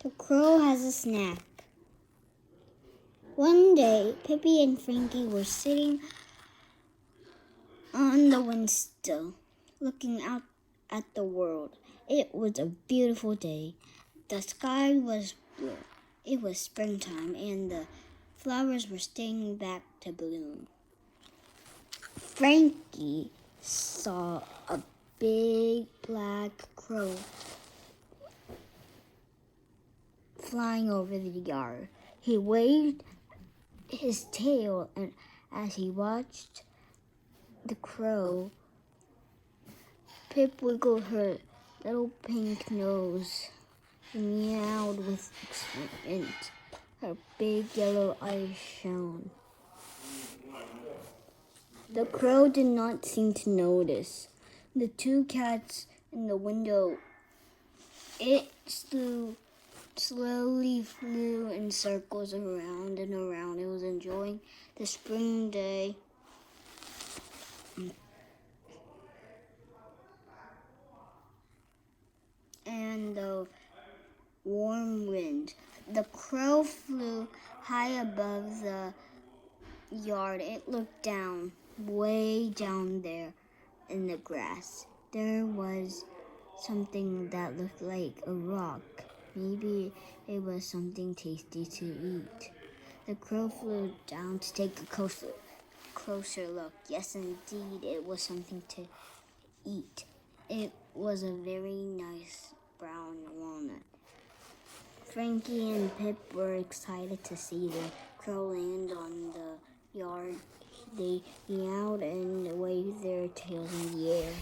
The crow has a snack. One day, Pippi and Frankie were sitting on the windowsill, looking out at the world. It was a beautiful day. The sky was blue. It was springtime, and the flowers were staying back to bloom. Frankie saw a big black crow flying over the yard. He waved his tail, and as he watched the crow, Pip wiggled her little pink nose and meowed with excitement. Her big yellow eyes shone. The crow did not seem to notice. The two cats in the window, it slowly flew in circles around and around. It was enjoying the spring day. And the warm wind. The crow flew high above the yard. It looked down, way down there in the grass. There was something that looked like a rock. Maybe it was something tasty to eat. The crow flew down to take a closer look. Yes, indeed, it was something to eat. It was a very nice brown walnut. Frankie and Pip were excited to see the crow land on the yard. They meowed and waved their tails in the air.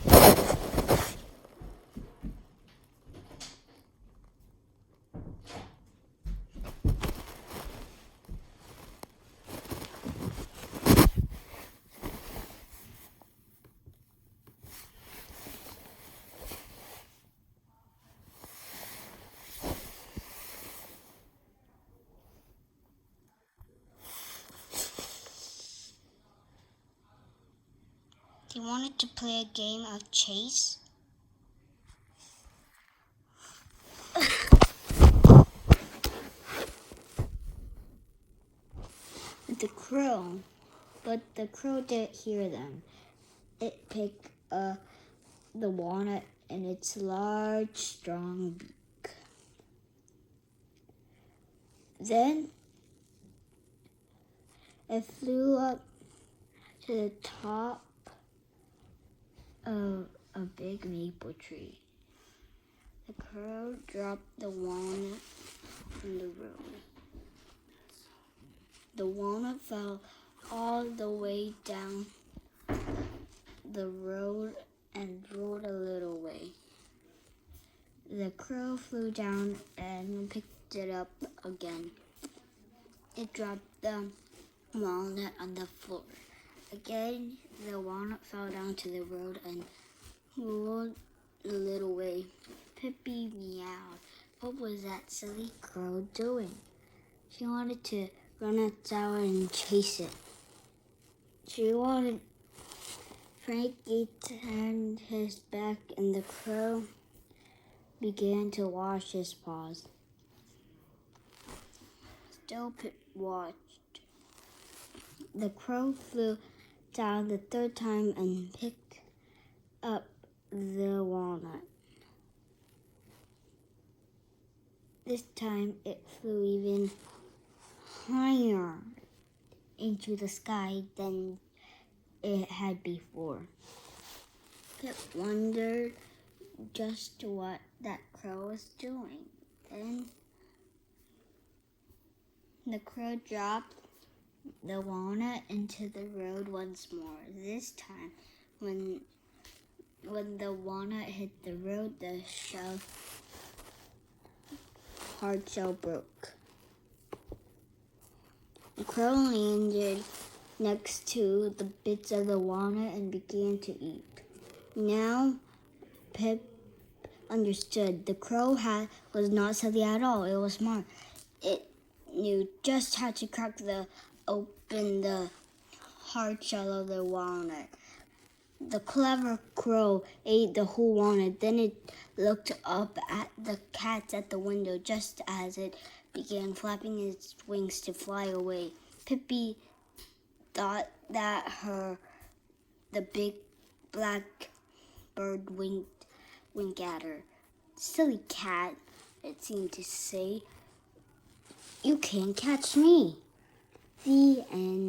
They wanted to play a game of chase. But the crow didn't hear them. It picked the walnut in its large, strong beak. Then it flew up to the top of a big maple tree. The crow dropped the walnut on the road. The walnut fell all the way down the road and rolled a little way. The crow flew down and picked it up again. It dropped the walnut on the floor. Again, the walnut fell down to the road and rolled a little way. Pippi meowed. What was that silly crow doing? She wanted to run at Tower and chase it. She wanted Frankie to turn his back, and the crow began to wash his paws. Still Pip watched. The crow flew down the third time and picked up the walnut. This time it flew even higher into the sky than it had before. Pip wondered just what that crow was doing. Then the crow dropped the walnut into the road once more. This time, when the walnut hit the road, the hard shell broke. The crow landed next to the bits of the walnut and began to eat. Now, Pip understood. The crow was not silly at all. It was smart. It knew just how to open the hard shell of the walnut. The clever crow ate the whole walnut. Then it looked up at the cats at the window just as it began flapping its wings to fly away. Pippi thought that the big black bird winked at her. Silly cat, it seemed to say. You can't catch me. The end.